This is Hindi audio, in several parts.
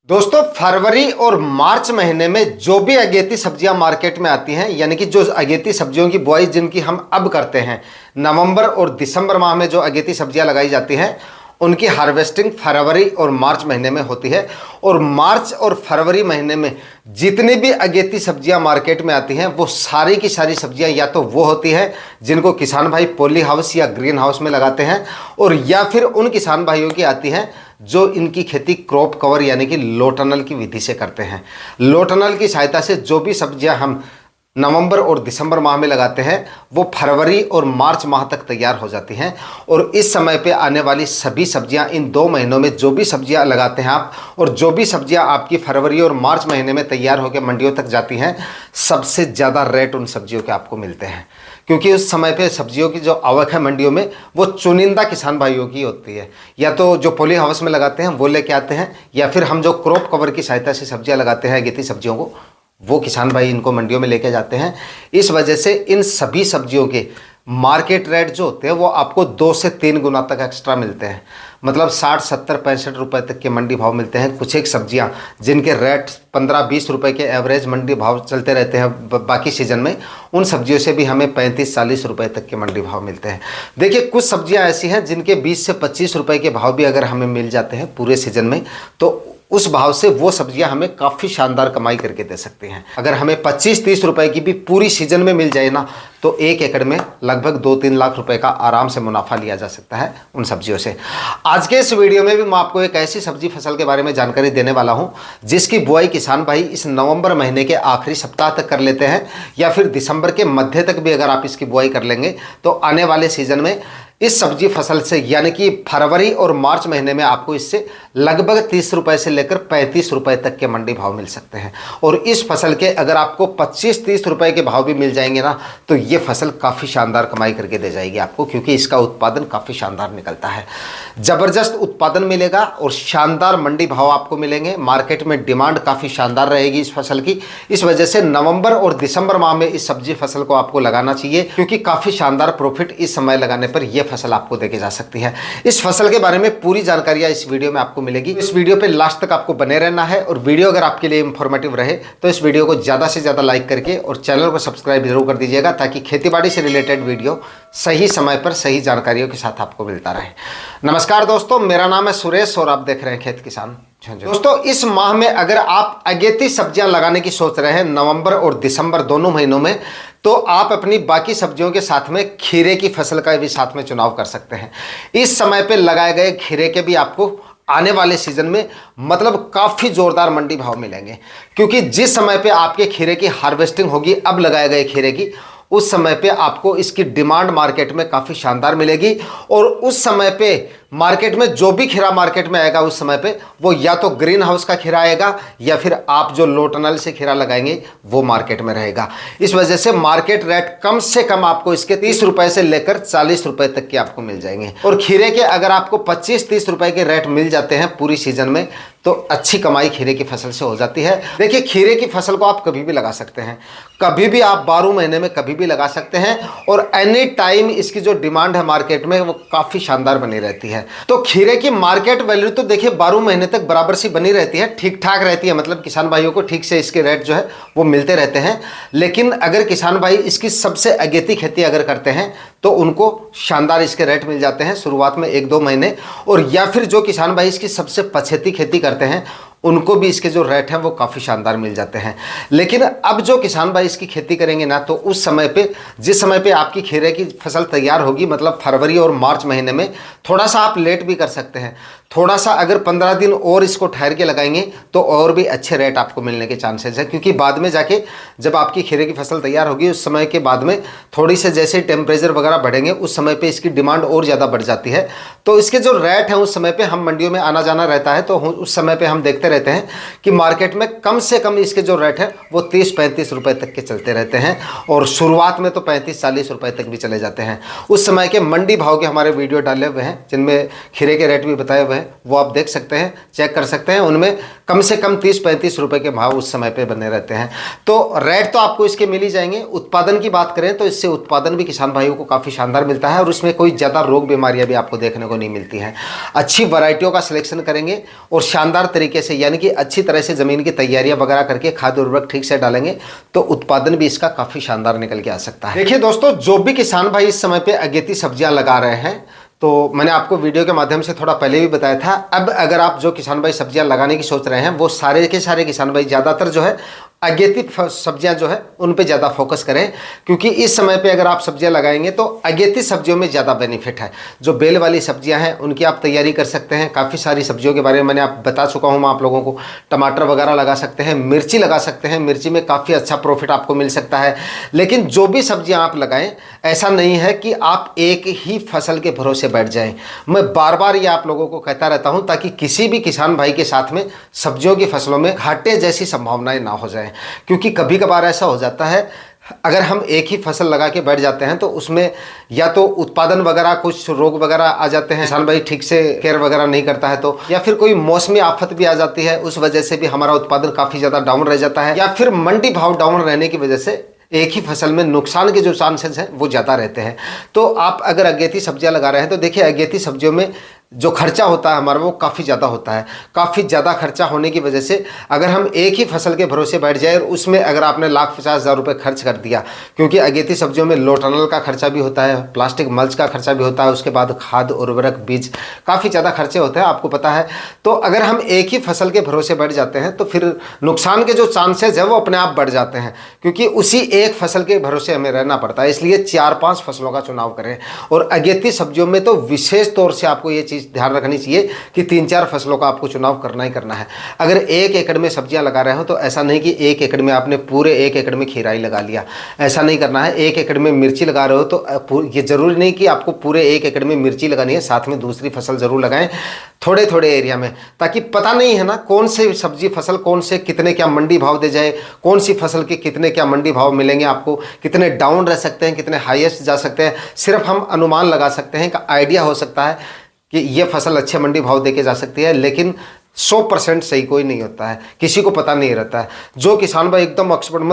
दोस्तों, फरवरी और मार्च महीने में जो भी अगेती सब्जियां मार्केट में आती हैं, यानी कि जो अगेती सब्जियों की बुआई जिनकी हम अब करते हैं, नवंबर और दिसंबर माह में जो अगेती सब्जियां लगाई जाती हैं उनकी हार्वेस्टिंग फरवरी और मार्च महीने में होती है। और मार्च और फरवरी महीने में जितनी भी अगेती सब्जियां मार्केट में आती हैं वो सारी की सारी सब्जियां या तो वो होती है जिनको किसान भाई पॉली हाउस या ग्रीन हाउस में लगाते हैं, और या फिर उन किसान भाइयों की आती हैं जो इनकी खेती क्रॉप कवर यानी कि लो टनल की विधि से करते हैं। लो टनल की सहायता से जो भी सब्जियां हम नवंबर और दिसंबर माह में लगाते हैं वो फरवरी और मार्च माह तक तैयार हो जाती हैं। और इस समय पे आने वाली सभी सब्जियां, इन 2 महीनों में जो भी सब्जियां लगाते हैं आप, और जो भी सब्जियां आपकी फरवरी और मार्च महीने में तैयार होकर मंडियों तक जाती हैं, सबसे ज़्यादा रेट उन सब्जियों के आपको मिलते हैं, क्योंकि उस समय पे सब्जियों की जो आवक है मंडियों में वो चुनिंदा किसान भाइयों की होती है। या तो जो पॉली हाउस में लगाते हैं वो लेके आते हैं, या फिर हम जो क्रॉप कवर की सहायता से सब्जियां लगाते हैं अगेती सब्जियों को, वो किसान भाई इनको मंडियों में लेके जाते हैं। इस वजह से इन सभी सब्जियों के मार्केट रेट जो होते हैं वो आपको 2 से 3 गुना तक एक्स्ट्रा मिलते हैं। मतलब 60, 70, 65 रुपए तक के मंडी भाव मिलते हैं। कुछ एक सब्जियां जिनके रेट 15-20 रुपए के एवरेज मंडी भाव चलते रहते हैं बाकी सीजन में, उन सब्जियों से भी हमें 35-40 रुपए तक के मंडी भाव मिलते हैं। देखिए, कुछ सब्जियां ऐसी हैं जिनके 20 से 25 रुपए के भाव भी अगर हमें मिल जाते हैं पूरे सीजन में, तो उस भाव से वो सब्जियां हमें काफ़ी शानदार कमाई करके दे सकती हैं। अगर हमें 25-30 रुपए की भी पूरी सीजन में मिल जाए ना, तो 1 एकड़ में लगभग 2-3 लाख रुपए का आराम से मुनाफा लिया जा सकता है उन सब्जियों से। आज के इस वीडियो में भी मैं आपको एक ऐसी सब्जी फसल के बारे में जानकारी देने वाला हूं जिसकी बुआई किसान भाई इस नवंबर महीने के आखिरी सप्ताह तक कर लेते हैं, या फिर दिसंबर के मध्य तक भी अगर आप इसकी बुआई कर लेंगे तो आने वाले सीजन में इस सब्जी फसल से, यानी कि फरवरी और मार्च महीने में आपको इससे लगभग 30 रुपए से लेकर 35 रुपए तक के मंडी भाव मिल सकते हैं। और इस फसल के अगर आपको 25-30 रुपए के भाव भी मिल जाएंगे ना, तो ये फसल काफ़ी शानदार कमाई करके दे जाएगी आपको, क्योंकि इसका उत्पादन काफ़ी शानदार निकलता है। ज़बरदस्त उत्पादन मिलेगा और शानदार मंडी भाव आपको मिलेंगे। मार्केट में डिमांड काफ़ी शानदार रहेगी इस फसल की। इस वजह से नवंबर और दिसंबर माह में इस सब्जी फसल को आपको लगाना चाहिए, क्योंकि काफ़ी शानदार प्रॉफिट इस समय लगाने पर यह फसल आपको देके जा सकती है। इस फसल के बारे में पूरी जानकारियां इस वीडियो में आपको मिलेगी। इस वीडियो पे लास्ट तक आपको बने रहना है, और वीडियो अगर आपके लिए इंफॉर्मेटिव रहे तो इस वीडियो को ज़्यादा से ज़्यादा लाइक करके और चैनल को सब्सक्राइब जरूर कर दीजिएगा, ताकि खेतीबाड़ी से रिलेटेड वीडियो सही समय पर सही जानकारियों के साथ आपको मिलता रहे। नमस्कार दोस्तों, मेरा नाम है सुरेश और आप देख रहे हैं खेत किसान। दोस्तों, इस माह में अगर आप अगेती सब्जियां लगाने की सोच रहे हैं नवंबर और दिसंबर दोनों महीनों में, तो आप अपनी बाकी सब्जियों के साथ में खीरे की फसल का भी साथ में चुनाव कर सकते हैं। इस समय पे लगाए गए खीरे के भी आपको आने वाले सीजन में मतलब काफ़ी ज़ोरदार मंडी भाव मिलेंगे, क्योंकि जिस समय पे आपके खीरे की हार्वेस्टिंग होगी अब लगाए गए खीरे की, उस समय पे आपको इसकी डिमांड मार्केट में काफ़ी शानदार मिलेगी। और उस समय पे मार्केट में जो भी खीरा मार्केट में आएगा उस समय पे वो या तो ग्रीन हाउस का खीरा आएगा, या फिर आप जो लो टनल से खीरा लगाएंगे वो मार्केट में रहेगा। इस वजह से मार्केट रेट कम से कम आपको इसके 30 रुपए से लेकर 40 रुपए तक के आपको मिल जाएंगे। और खीरे के अगर आपको 25-30 रुपए के रेट मिल जाते हैं पूरी सीजन में, तो अच्छी कमाई खीरे की फसल से हो जाती है। देखिए, खीरे की फसल को आप कभी भी लगा सकते हैं, कभी भी आप 12 महीने में कभी भी लगा सकते हैं, और एनी टाइम इसकी जो डिमांड है मार्केट में वो काफ़ी शानदार बनी रहती है। तो खीरे की मार्केट वैल्यू तो देखिए 12 महीने तक बराबर सी बनी रहती है, ठीक ठाक रहती है, मतलब किसान भाइयों को ठीक से इसके रेट जो है वो मिलते रहते हैं। लेकिन अगर किसान भाई इसकी सबसे अगेती खेती अगर करते हैं तो उनको शानदार इसके रेट मिल जाते हैं शुरुआत में 1-2 महीने, और या फिर जो किसान भाई इसकी सबसे पछेती खेती करते हैं उनको भी इसके जो रेट हैं वो काफ़ी शानदार मिल जाते हैं। लेकिन अब जो किसान भाई इसकी खेती करेंगे ना, तो उस समय पे, जिस समय पे आपकी खीरे की फसल तैयार होगी, मतलब फरवरी और मार्च महीने में, थोड़ा सा आप लेट भी कर सकते हैं। थोड़ा सा अगर 15 दिन और इसको ठहर के लगाएंगे तो और भी अच्छे रेट आपको मिलने के चांसेस है, क्योंकि बाद में जाके जब आपकी खीरे की फसल तैयार होगी उस समय के बाद में थोड़ी से जैसे टेम्परेचर वगैरह बढ़ेंगे उस समय पे इसकी डिमांड और ज़्यादा बढ़ जाती है। तो इसके जो रेट हैं उस समय पे हम मंडियों में आना जाना रहता है, तो उस समय पे हम देखते रहते हैं कि मार्केट में कम से कम इसके जो रेट है वो 30-35 रुपए तक के चलते रहते हैं, और शुरुआत में तो 35-40 रुपए तक भी चले जाते हैं। उस समय के मंडी भाव के हमारे वीडियो डाले हुए हैं जिनमें खीरे के रेट भी बताए हुए हैं। हैं वो आप देख सकते हैं, चेक कर सकते हैं। उनमें कम से कम 30-35 रुपए के भाव उस समय पे बने रहते हैं। तो रेट तो आपको इसके मिल ही जाएंगे। उत्पादन की बात करें तो इससे उत्पादन भी किसान भाइयों को काफ़ी शानदार मिलता है और उसमें कोई ज़्यादा रोग बीमारियां भी आपको देखने को नहीं मिलती हैं। अच्छी वैरायटियों का सिलेक्शन करेंगे और शानदार तरीके से, यानी कि अच्छी तरह से ज़मीन की तैयारियां वगैरह करके खाद उर्वरक ठीक से डालेंगे तो उत्पादन भी इसका काफ़ी शानदार निकल के आ सकता है। देखिए दोस्तों, जो भी किसान भाई इस समय पे अगेती सब्जियां लगा रहे हैं, तो मैंने आपको वीडियो के माध्यम से थोड़ा पहले भी बताया था। अब अगर आप जो किसान भाई सब्जियां लगाने की सोच रहे हैं, वो सारे के सारे किसान भाई ज़्यादातर जो है अगेती सब्जियां जो है उन पे ज़्यादा फोकस करें, क्योंकि इस समय पे अगर आप सब्जियां लगाएंगे तो अगेती सब्जियों में ज़्यादा बेनिफिट है। जो बेल वाली सब्जियां हैं उनकी आप तैयारी कर सकते हैं। काफ़ी सारी सब्जियों के बारे में मैंने आप बता चुका हूं मैं आप लोगों को। टमाटर वगैरह लगा सकते हैं, मिर्ची लगा सकते हैं, मिर्ची में काफ़ी अच्छा प्रॉफिट आपको मिल सकता है। लेकिन जो भी सब्जियाँ आप लगाएं, ऐसा नहीं है कि आप एक ही फसल के भरोसे बैठ जाएँ। मैं बार बार ये आप लोगों को कहता रहता हूँ ताकि किसी भी किसान भाई के साथ में सब्जियों की फसलों में घाटे जैसी संभावनाएं ना हो जाए। क्योंकि कभी कभार ऐसा हो जाता है, अगर हम एक ही फसल लगा के बैठ जाते हैं तो उसमें या तो उत्पादन वगैरह कुछ रोग वगैरह आ जाते हैं, किसान भाई ठीक से केयर वगैरह नहीं करता है तो, या फिर कोई मौसमी आफत भी आ जाती है, उस वजह से भी हमारा उत्पादन काफ़ी ज़्यादा डाउन रह जाता है, या फिर मंडी भाव डाउन रहने की वजह से एक ही फसल में नुकसान के जो चांसेस हैं वो ज़्यादा रहते हैं। तो आप अगर अगेती सब्जियां लगा रहे हैं तो देखिए, अगेती सब्जियों में जो खर्चा होता है हमारा वो काफ़ी ज़्यादा होता है। काफ़ी ज़्यादा खर्चा होने की वजह से अगर हम एक ही फसल के भरोसे बैठ जाए और उसमें अगर आपने 1,50,000 रुपये खर्च कर दिया, क्योंकि अगेती सब्जियों में लो टनल का खर्चा भी होता है, प्लास्टिक मल्च का खर्चा भी होता है, उसके बाद खाद उर्वरक बीज काफ़ी ज़्यादा खर्चे होते हैं, आपको पता है। तो अगर हम एक ही फसल के भरोसे बैठ जाते हैं तो फिर नुकसान के जो चांसेस है वो अपने आप बढ़ जाते हैं, क्योंकि उसी एक फसल के भरोसे हमें रहना पड़ता है। इसलिए 4-5 फसलों का चुनाव करें। और अगेती सब्जियों में तो विशेष तौर से आपको ये ध्यान रखनी चाहिए कि 3-4 फसलों का आपको चुनाव करना ही करना है। अगर 1 एकड़ में सब्जियां लगा रहे हो तो ऐसा नहीं कि 1 एकड़ में आपने पूरे 1 एकड़ में खीरा ही लगा लिया, ऐसा नहीं करना है। 1 एकड़ में मिर्ची लगा रहे हो तो ये जरूरी नहीं कि आपको पूरे 1 एकड़ में मिर्ची लगानी है, साथ में दूसरी फसल जरूर लगाएं थोड़े थोड़े एरिया में, ताकि पता नहीं है ना कौन से सब्जी फसल कौन से कितने क्या मंडी भाव दे जाए, कौन सी फसल के कितने क्या मंडी भाव मिलेंगे आपको, कितने डाउन रह सकते हैं, कितने हाईएस्ट जा सकते हैं। सिर्फ हम अनुमान लगा सकते हैं, का आइडिया हो सकता है कि ये फसल अच्छे मंडी भाव देके जा सकती है, लेकिन 100% सही कोई नहीं होता है, किसी को पता नहीं रहता है। जो किसान भाई एकदम एक्सपर्ट,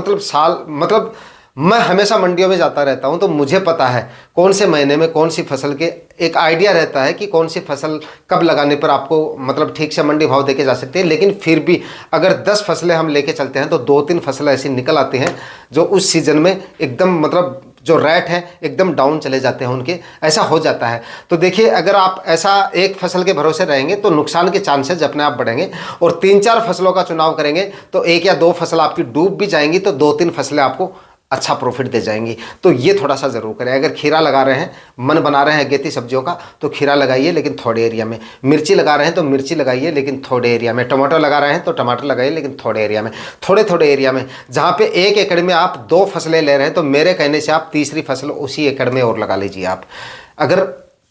मतलब मैं हमेशा मंडियों में जाता रहता हूं तो मुझे पता है कौन से महीने में कौन सी फसल के एक आइडिया रहता है कि कौन सी फसल कब लगाने पर आपको मतलब ठीक से मंडी भाव देके जा सकते हैं। लेकिन फिर भी अगर 10 फसलें हम लेके चलते हैं तो 2-3 फसलें ऐसी निकल आती हैं जो उस सीजन में एकदम मतलब जो रेट है एकदम डाउन चले जाते हैं उनके, ऐसा हो जाता है। तो देखिए, अगर आप ऐसा एक फसल के भरोसे रहेंगे तो नुकसान के चांसेस अपने आप बढ़ेंगे। और 3-4 फसलों का चुनाव करेंगे तो 1 या 2 फसल आपकी डूब भी जाएंगी तो 2-3 फसलें आपको अच्छा प्रॉफिट दे जाएंगी। तो ये थोड़ा सा जरूर करें। अगर खीरा लगा रहे हैं, मन बना रहे हैं अगेती सब्जियों का, तो खीरा लगाइए लेकिन थोड़े एरिया में। मिर्ची लगा रहे हैं तो मिर्ची लगाइए लेकिन थोड़े एरिया में। टमाटर लगा रहे हैं तो टमाटर लगाइए लेकिन थोड़े एरिया में, थोड़े थोड़े एरिया में। जहाँ पे 1 एकड़ में आप 2 फसलें ले रहे हैं तो मेरे कहने से आप तीसरी फसल उसी एकड़ में और लगा लीजिए। आप अगर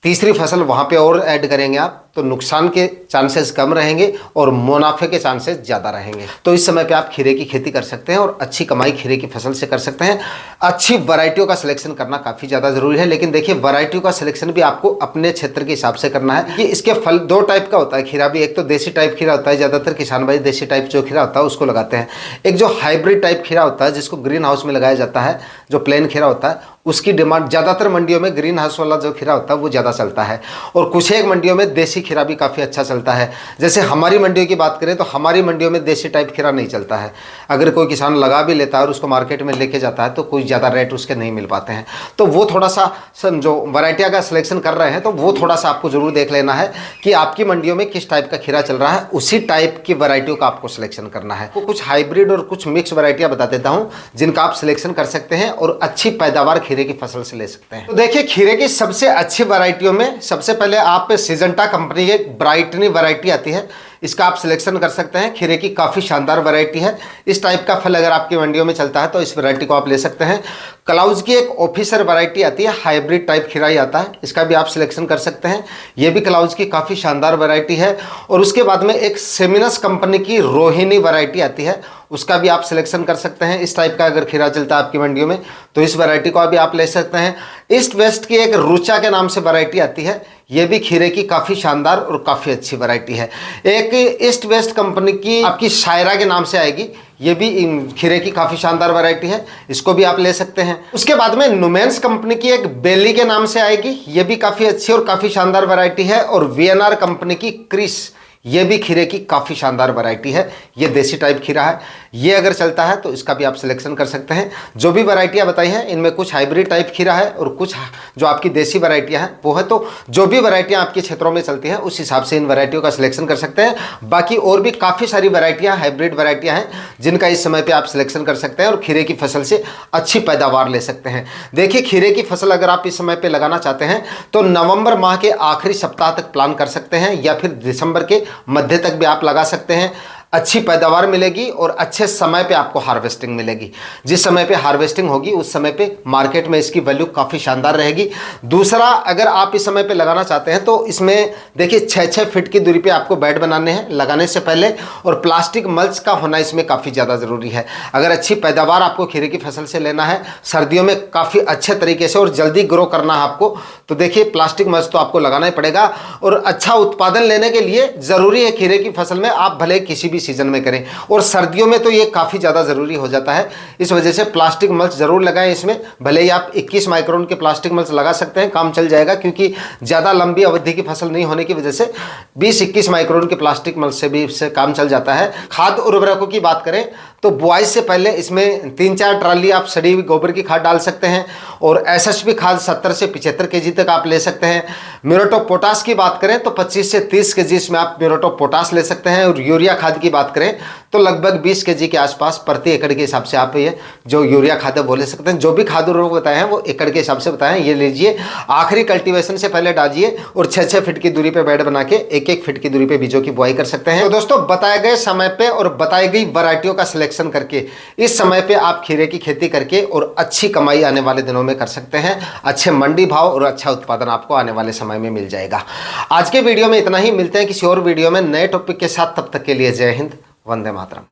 तीसरी फसल वहाँ पे और ऐड करेंगे आप तो नुकसान के चांसेस कम रहेंगे और मुनाफे के चांसेस ज़्यादा रहेंगे। तो इस समय पे आप खीरे की खेती कर सकते हैं और अच्छी कमाई खीरे की फसल से कर सकते हैं। अच्छी वैरायटियों का सिलेक्शन करना काफ़ी ज़्यादा ज़रूरी है, लेकिन देखिए वैरायटियों का सिलेक्शन भी आपको अपने क्षेत्र के हिसाब से करना है कि इसके फल 2 टाइप का होता है खीरा भी। एक तो देसी टाइप खीरा होता है, ज़्यादातर किसान भाई देसी टाइप जो खीरा होता है उसको लगाते हैं। एक जो हाइब्रिड टाइप खीरा होता है जिसको ग्रीन हाउस में लगाया जाता है, जो प्लेन खीरा होता है, उसकी डिमांड ज़्यादातर मंडियों में ग्रीन हाउस वाला जो खीरा होता है वो ज़्यादा चलता है। और कुछ एक मंडियों में देसी खीरा भी काफ़ी अच्छा चलता है। जैसे हमारी मंडियों की बात करें तो हमारी मंडियों में देसी टाइप खीरा नहीं चलता है। अगर कोई किसान लगा भी लेता है और उसको मार्केट में लेके जाता है तो कोई ज़्यादा रेट उसके नहीं मिल पाते हैं। तो वो थोड़ा सा जो वैरायटियाँ का सिलेक्शन कर रहे हैं तो वो थोड़ा सा आपको ज़रूर देख लेना है कि आपकी मंडियों में किस टाइप का खीरा चल रहा है, उसी टाइप की वैरायटियों का आपको सिलेक्शन करना है। तो कुछ हाइब्रिड और कुछ मिक्स वैरायटियाँ बता देता हूँ जिनका आप सिलेक्शन कर सकते हैं और अच्छी पैदावार खीरे की फसल से ले सकते हैं। तो देखिए, खीरे की सबसे अच्छी वैरायटियों में सबसे पहले आप सिजेंटा कंपनी की ब्राइटनी वैरायटी आती है, इसका आप सिलेक्शन कर सकते हैं। खीरे की काफ़ी शानदार वैरायटी है। इस टाइप का फल अगर आपकी मंडियों में चलता है तो इस वैरायटी को आप ले सकते हैं। क्लाउज की एक ऑफिसर वैरायटी आती है, हाइब्रिड टाइप खीरा ही आता है, इसका भी आप सिलेक्शन कर सकते हैं। ये भी क्लाउज की काफ़ी शानदार वैरायटी है। और उसके बाद में एक सेमिनस कंपनी की रोहिणी वैरायटी आती है, उसका भी आप सिलेक्शन कर सकते हैं। इस टाइप का अगर खीरा चलता है आपकी मंडियों में तो इस वैरायटी को भी आप ले सकते हैं। ईस्ट वेस्ट की एक रुचा के नाम से वैरायटी आती है, ये भी खीरे की काफ़ी शानदार और काफ़ी अच्छी वैरायटी है। एक ईस्ट वेस्ट कंपनी की आपकी शायरा के नाम से आएगी, ये भी खीरे की काफ़ी शानदार वैरायटी है, इसको भी आप ले सकते हैं। उसके बाद में नुमेंस कंपनी की एक बेली के नाम से आएगी, ये भी काफ़ी अच्छी और काफ़ी शानदार वैरायटी है। और वीएनआर कंपनी की क्रिस, ये भी खीरे की काफ़ी शानदार वैरायटी है, ये देसी टाइप खीरा है, ये अगर चलता है तो इसका भी आप सिलेक्शन कर सकते हैं। जो भी वैरायटियाँ बताई हैं इनमें कुछ हाइब्रिड टाइप खीरा है और कुछ जो आपकी देसी वैरायटियाँ हैं वो है। तो जो भी वैरायटियाँ आपके क्षेत्रों में चलती हैं उस हिसाब से इन वैरायटियों का सिलेक्शन कर सकते हैं। बाकी और भी काफ़ी सारी वैरायटियाँ, हाइब्रिड वैरायटियाँ हैं जिनका इस समय पर आप सिलेक्शन कर सकते हैं और खीरे की फसल से अच्छी पैदावार ले सकते हैं। देखिए, खीरे की फसल अगर आप इस समय पर लगाना चाहते हैं तो नवंबर माह के आखिरी सप्ताह तक प्लान कर सकते हैं, या फिर दिसंबर के मध्य तक भी आप लगा सकते हैं। अच्छी पैदावार मिलेगी और अच्छे समय पे आपको हार्वेस्टिंग मिलेगी। जिस समय पे हार्वेस्टिंग होगी उस समय पे मार्केट में इसकी वैल्यू काफ़ी शानदार रहेगी। दूसरा, अगर आप इस समय पे लगाना चाहते हैं तो इसमें देखिए 6-6 फीट की दूरी पे आपको बेड बनाने हैं लगाने से पहले, और प्लास्टिक मल्च का होना इसमें काफ़ी ज़्यादा ज़रूरी है। अगर अच्छी पैदावार आपको खीरे की फसल से लेना है, सर्दियों में काफ़ी अच्छे तरीके से और जल्दी ग्रो करना है आपको, तो देखिए प्लास्टिक मल्च तो आपको लगाना ही पड़ेगा। और अच्छा उत्पादन लेने के लिए ज़रूरी है खीरे की फसल में आप भले किसी भी सीजन में करें, और सर्दियों में तो ये काफ़ी ज़्यादा ज़रूरी हो जाता है। इस वजह से प्लास्टिक मल्च ज़रूर लगाएं इसमें। भले ही आप 21 माइक्रोन के प्लास्टिक मल्च लगा सकते हैं, काम चल जाएगा, क्योंकि ज़्यादा लंबी अवधि की फसल नहीं होने की वजह से 20-21 माइक्रोन के प्लास्टिक मल्च से भी इससे काम चल जाता है। खाद उर्वरकों की बात करें तो बुआई से पहले इसमें 3-4 ट्राली आप सड़ी हुई गोबर की खाद डाल सकते हैं, और एसएसपी खाद 70 से 75 केजी तक आप ले सकते हैं। म्यूरेट ऑफ पोटाश की बात करें तो 25 से 30 केजी इसमें आप म्यूरेट ऑफ पोटाश ले सकते हैं। और यूरिया खाद की बात करें तो लगभग 20 केजी के आसपास प्रति एकड़ के हिसाब से आप ये जो यूरिया खाद है वो ले सकते हैं। जो भी खाद उर्वरक बताए हैं वो एकड़ के हिसाब से बताएं, ये लीजिए। आखिरी कल्टीवेशन से पहले डालिए और 6-6 फीट की दूरी पे बेड बना के 1-1 फीट की दूरी पे बीजों की बुआई कर सकते हैं। तो दोस्तों, बताए गए समय पे और बताई गई वैरायटियों का सिलेक्शन करके इस समय पे आप खीरे की खेती करके और अच्छी कमाई आने वाले दिनों में कर सकते हैं। अच्छे मंडी भाव और अच्छा उत्पादन आपको आने वाले समय में मिल जाएगा। आज के वीडियो में इतना ही, मिलते हैं किसी और वीडियो में नए टॉपिक के साथ। तब तक के लिए जय हिंद, वंदे मातरम।